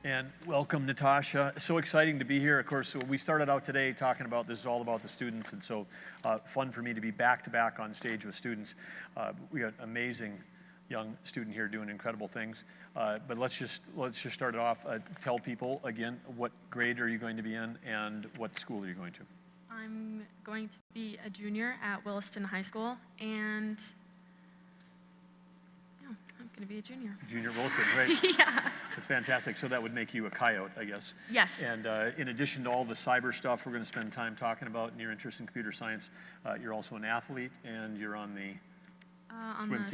And welcome, Natasha. So exciting to be here. Of course, we started out today talking about this is all about the students, and so fun for me to be back-to-back on stage with students. We got an amazing young student here doing incredible things. But let's just start it off. Tell people again, what grade are you going to be in, and what school are you going to? I'm going to be a junior at Williston High School, and I'm going to be a junior. Junior Williston, great. Yeah. That's fantastic. So that would make you a coyote, I guess. Yes. And in addition to all the cyber stuff we're going to spend time talking about and your interest in computer science, you're also an athlete, and you're on the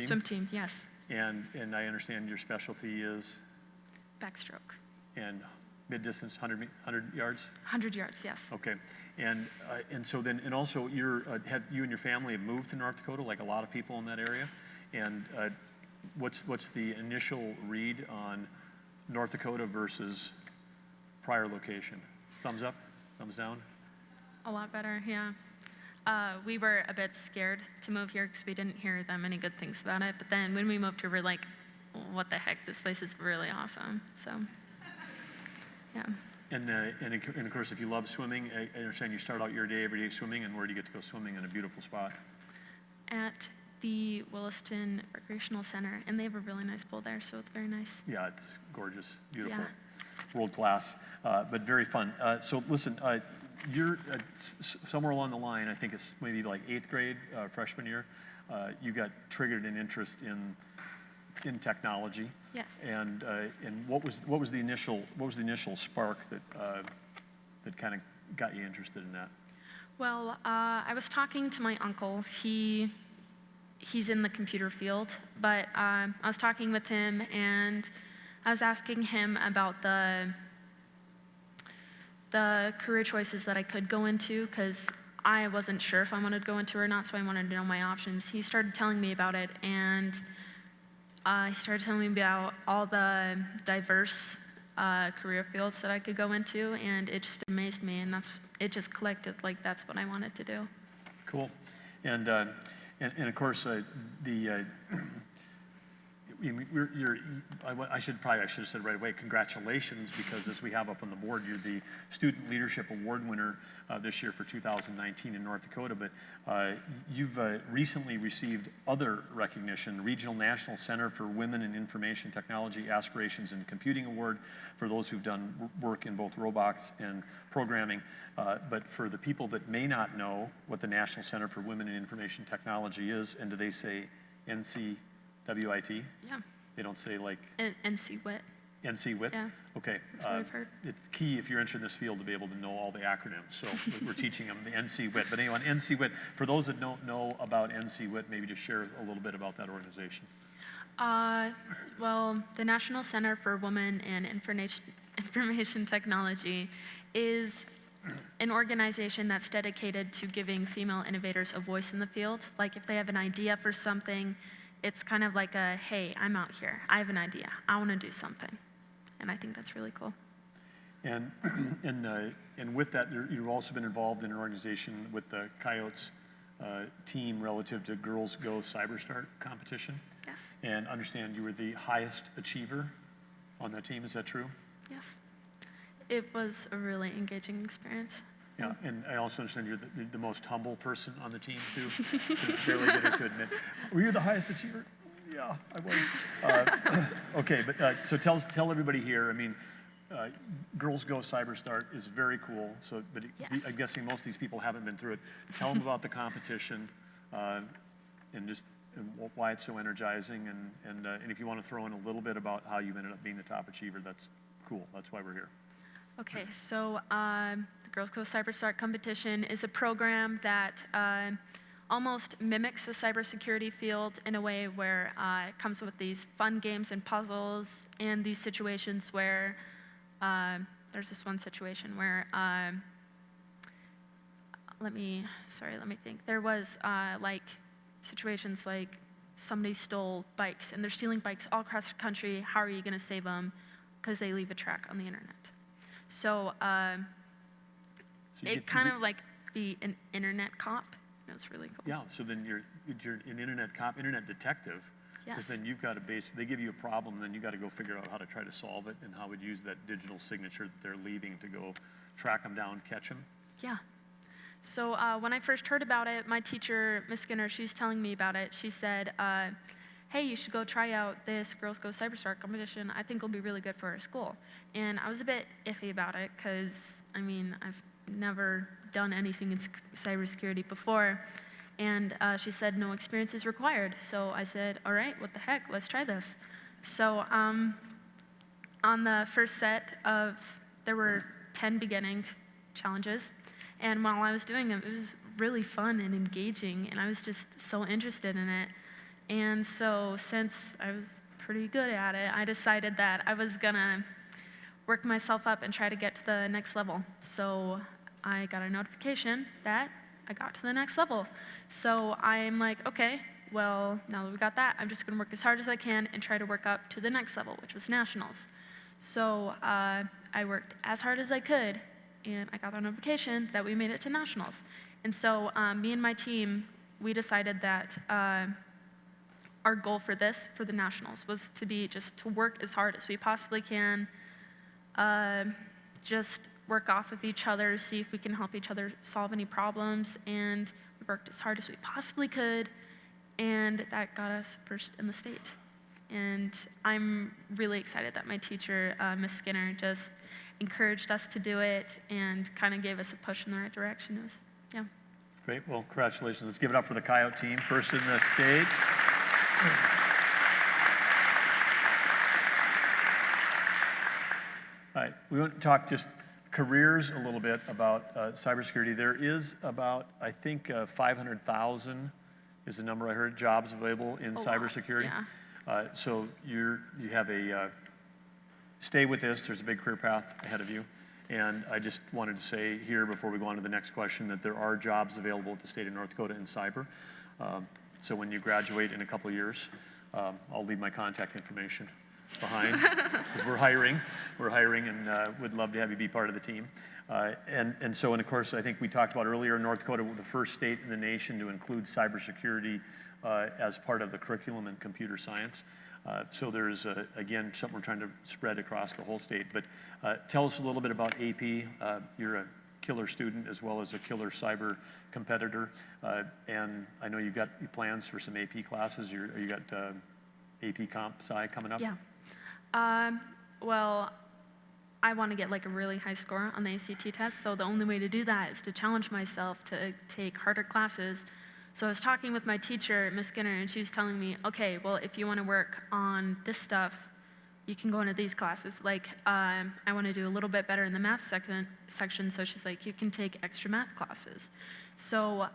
swim team, yes. And I understand your specialty is? Backstroke. And mid-distance, 100 yards? 100 yards, yes. Okay. And so then, and also you and your family have moved to North Dakota, like a lot of people in that area. And what's the initial read on North Dakota versus prior location? Thumbs up? Thumbs down? A lot better, yeah. We were a bit scared to move here because we didn't hear that many good things about it. But then when we moved here, we're like, what the heck? This place is really awesome. So, yeah. And of course, if you love swimming, I understand you start out your day every day swimming, and where do you get to go swimming in a beautiful spot? At the Williston Recreational Center, and they have a really nice pool there, so it's very nice. Yeah, it's gorgeous, beautiful, yeah. World class, but very fun. So listen, you're somewhere along the line, I think it's maybe like 8th grade, freshman year, you got triggered an interest in technology. Yes. And what was the initial spark that kind of got you interested in that? Well, I was talking to my uncle. He's in the computer field, but I was talking with him, and I was asking him about the career choices that I could go into, because I wasn't sure if I wanted to go into it or not, so I wanted to know my options. He started telling me about it, and he started telling me about all the diverse career fields that I could go into, and it just amazed me, and it just collected, like that's what I wanted to do. Cool. And of course, I should have said right away, congratulations, because as we have up on the board, you're the Student Leadership Award winner this year for 2019 in North Dakota, but you've recently received other recognition, Regional National Center for Women in Information Technology Aspirations and Computing Award for those who've done work in both robotics and programming. But for the people that may not know what the National Center for Women in Information Technology is, and do they say NCWIT? Yeah. They don't say like NCWIT. NCWIT? Yeah. Okay. That's what I've heard. It's key if you're interested in this field to be able to know all the acronyms. So we're teaching them the NCWIT. But anyway, NCWIT, for those that don't know about NCWIT, maybe just share a little bit about that organization. Well, the National Center for Women in Information Technology is an organization that's dedicated to giving female innovators a voice in the field. Like if they have an idea for something, it's kind of like a, hey, I'm out here. I have an idea. I want to do something. And I think that's really cool. And with that, you've also been involved in an organization with the Coyotes team relative to Girls Go Cyberstart competition. Yes. And understand you were the highest achiever on that team. Is that true? Yes. It was a really engaging experience. Yeah, and I also understand you're the most humble person on the team, too. Barely get it to admit. Were you the highest achiever? Yeah, I was. Okay, but so tell everybody here, I mean, Girls Go Cyberstart is very cool. So, but yes. I'm guessing most of these people haven't been through it. Tell them about the competition and just why it's so energizing. And if you want to throw in a little bit about how you ended up being the top achiever, that's cool. That's why we're here. Okay, so the Girls Go Cyberstart competition is a program that almost mimics the cybersecurity field in a way where it comes with these fun games and puzzles and these situations where there's this one situation where let me think. There was like situations like somebody stole bikes and they're stealing bikes all across the country. How are you going to save them? Because they leave a track on the internet. So it kind of like be an internet cop. It was really cool. Yeah, so then you're an internet cop, internet detective. Because then you've got to they give you a problem, and then you got to go figure out how to try to solve it and how we'd use that digital signature that they're leaving to go track them down, catch them. Yeah. So when I first heard about it, my teacher, Miss Skinner, she was telling me about it. She said, hey, you should go try out this Girls Go Cyberstart competition. I think it'll be really good for our school. And I was a bit iffy about it because, I mean, I've never done anything in cybersecurity before. And she said no experience is required. So I said, all right, what the heck, let's try this. So on the first set there were 10 beginning challenges. And while I was doing them, it was really fun and engaging, and I was just so interested in it. And so since I was pretty good at it, I decided that I was gonna work myself up and try to get to the next level. So I got a notification that I got to the next level. So I'm like, okay, well, now that we got that, I'm just gonna work as hard as I can and try to work up to the next level, which was nationals. So I worked as hard as I could, and I got a notification that we made it to nationals. And so me and my team, we decided that our goal for the nationals, was to work as hard as we possibly can, just work off of each other, see if we can help each other solve any problems, and we worked as hard as we possibly could, and that got us first in the state. And I'm really excited that my teacher, Miss Skinner, just encouraged us to do it and kind of gave us a push in the right direction. It was, yeah. Great. Well, congratulations. Let's give it up for the Coyote team, first in the state. All right. We want to talk just careers a little bit about cybersecurity. There is about, I think, 500,000 is the number I heard, jobs available in cybersecurity. Yeah. So you have stay with this. There's a big career path ahead of you. And I just wanted to say here before we go on to the next question that there are jobs available at the state of North Dakota in cyber. So when you graduate in a couple of years, I'll leave my contact information behind because we're hiring and would love to have you be part of the team. And of course, I think we talked about earlier, North Dakota was the first state in the nation to include cybersecurity as part of the curriculum in computer science. So there's, again, something we're trying to spread across the whole state. But tell us a little bit about AP. You're a killer student as well as a killer cyber competitor. And I know you've got plans for some AP classes. You got AP Comp Sci coming up? Yeah. Well, I want to get like a really high score on the ACT test. So the only way to do that is to challenge myself to take harder classes. So I was talking with my teacher, Miss Skinner, and she was telling me, okay, well, if you want to work on this stuff, you can go into these classes. Like, I want to do a little bit better in the math section, so she's like, you can take extra math classes. So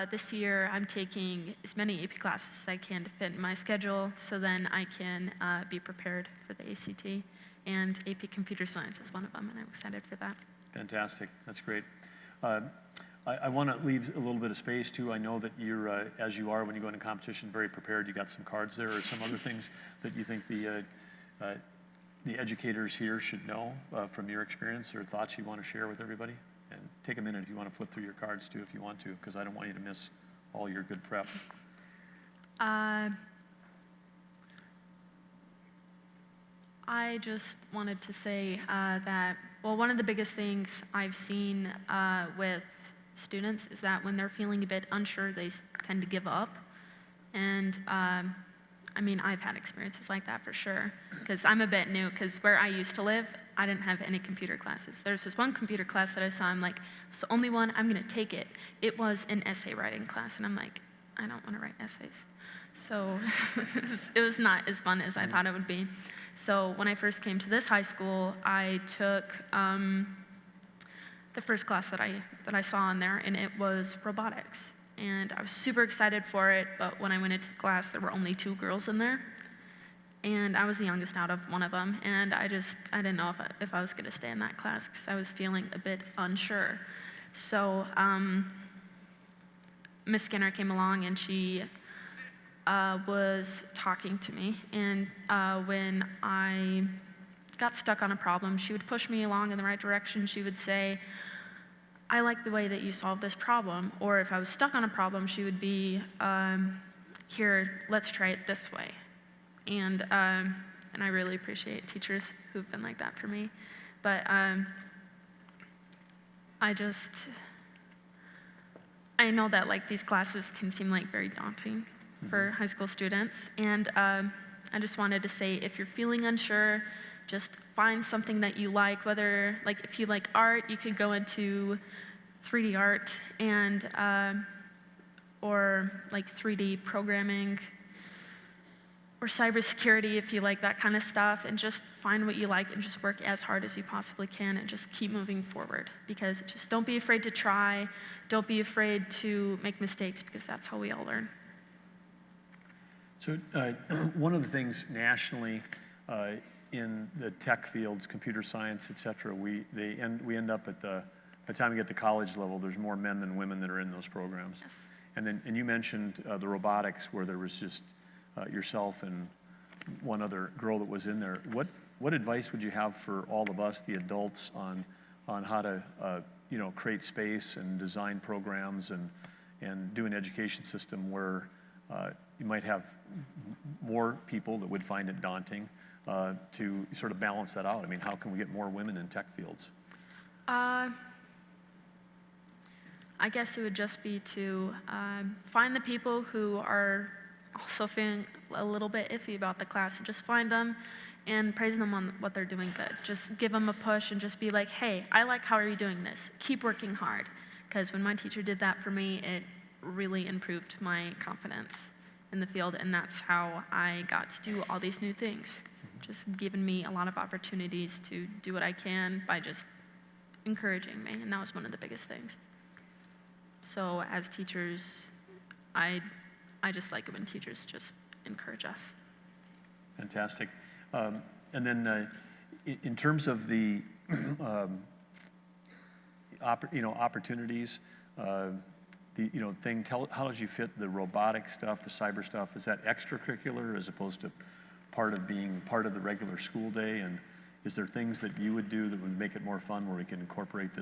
this year, I'm taking as many AP classes as I can to fit in my schedule, so then I can be prepared for the ACT. And AP Computer Science is one of them, and I'm excited for that. Fantastic. That's great. I want to leave a little bit of space too. I know that you're, as you are when you go into competition, very prepared. You got some cards there, or some other things that you think the educators here should know from your experience, or thoughts you want to share with everybody. And take a minute if you want to flip through your cards too, if you want to, because I don't want you to miss all your good prep. I just wanted to say that, well, one of the biggest things I've seen with students is that when they're feeling a bit unsure, they tend to give up. And I mean, I've had experiences like that for sure, because I'm a bit new, because where I used to live, I didn't have any computer classes. There's this one computer class that I saw, I'm like, it's the only one, I'm gonna take it. It was an essay writing class, and I'm like, I don't wanna write essays. So it was not as fun as I thought it would be. So when I first came to this high school, I took the first class that I saw in there, and it was robotics. And I was super excited for it, but when I went into the class, there were only 2 girls in there. And I was the youngest out of one of them, and I didn't know if I was gonna stay in that class, because I was feeling a bit unsure. So Miss Skinner came along, and she was talking to me, and when I got stuck on a problem, she would push me along in the right direction. She would say, I like the way that you solved this problem. Or if I was stuck on a problem, she would be, here, let's try it this way. And I really appreciate teachers who've been like that for me. But I know that like these classes can seem like very daunting for high school students. And I just wanted to say, if you're feeling unsure, just find something that you like, whether like if you like art, you could go into 3D art and or like 3D programming, or cybersecurity if you like that kind of stuff, and just find what you like and just work as hard as you possibly can and just keep moving forward. Because just don't be afraid to try, don't be afraid to make mistakes, because that's how we all learn. So one of the things nationally in the tech fields, computer science, et cetera, we end up at by the time we get to college level, there's more men than women that are in those programs. Yes. And you mentioned the robotics, where there was just yourself and one other girl that was in there. What advice would you have for all of us, the adults, on how to create space and design programs and do an education system where you might have more people that would find it daunting to sort of balance that out? I mean, how can we get more women in tech fields? I guess it would just be to find the people who are also feeling a little bit iffy about the class, and just find them and praise them on what they're doing good. Just give them a push and just be like, hey, I like how you're doing this. Keep working hard. Because when my teacher did that for me, it really improved my confidence in the field, and that's how I got to do all these new things. Just giving me a lot of opportunities to do what I can by just encouraging me, and that was one of the biggest things. So as teachers, I just like it when teachers just encourage us. Fantastic. And then in terms of the opportunities, how did you fit the robotic stuff, the cyber stuff? Is that extracurricular as opposed to part of being part of the regular school day? And is there things that you would do that would make it more fun, where we can incorporate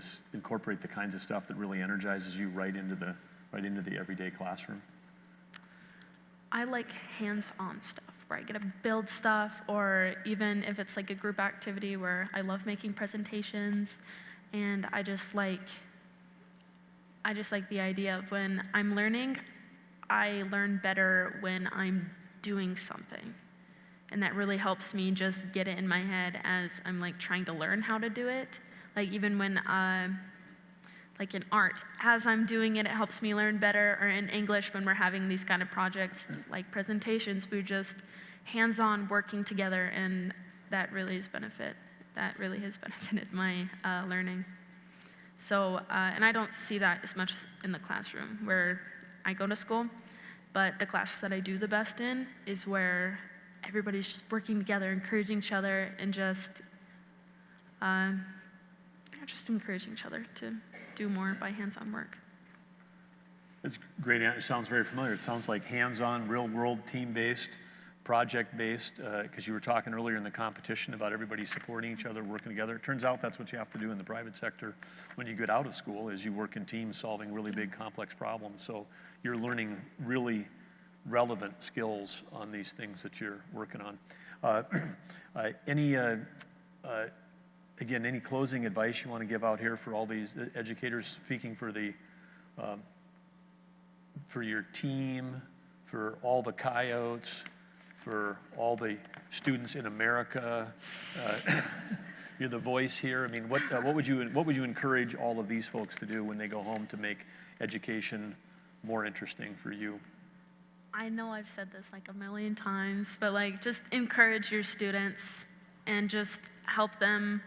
the kinds of stuff that really energizes you right into the everyday classroom? I like hands-on stuff, where I get to build stuff, or even if it's like a group activity where I love making presentations, and I just like the idea of when I'm learning, I learn better when I'm doing something. And that really helps me just get it in my head as I'm like trying to learn how to do it. Like even when like in art, as I'm doing it, it helps me learn better. Or in English, when we're having these kind of projects like presentations, we're just hands-on working together, and that really has benefited my learning. So, and I don't see that as much in the classroom where I go to school, but the classes that I do the best in is where everybody's just working together, encouraging each other, and just encouraging each other to do more by hands-on work. It's great. It sounds very familiar. It sounds like hands-on, real-world, team-based, project-based, because you were talking earlier in the competition about everybody supporting each other, working together. It turns out that's what you have to do in the private sector when you get out of school, is you work in teams solving really big, complex problems. So you're learning really relevant skills on these things that you're working on. Any closing advice you want to give out here for all these educators, speaking for for your team, for all the coyotes, for all the students in America? You're the voice here. I mean, what would you encourage all of these folks to do when they go home to make education more interesting for you? I know I've said this like a million times, but like just encourage your students and just help them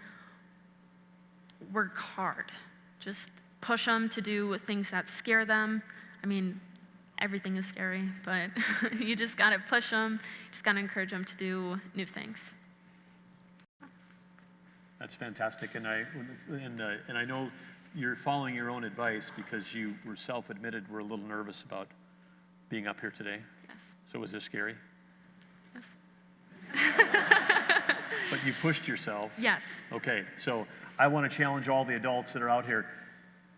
work hard. Just push them to do things that scare them. I mean, everything is scary, but you just gotta push them. You just gotta encourage them to do new things. That's fantastic, and I know you're following your own advice, because you were self-admitted were a little nervous about being up here today. Yes. So was this scary? Yes. But you pushed yourself. Yes. Okay, so I want to challenge all the adults that are out here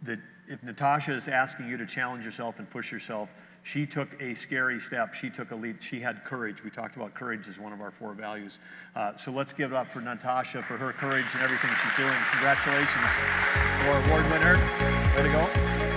that if Natasha is asking you to challenge yourself and push yourself, she took a scary step. She took a leap. She had courage. We talked about courage as one of our 4 values. So let's give it up for Natasha for her courage and everything she's doing. Congratulations to our award winner. Way to go.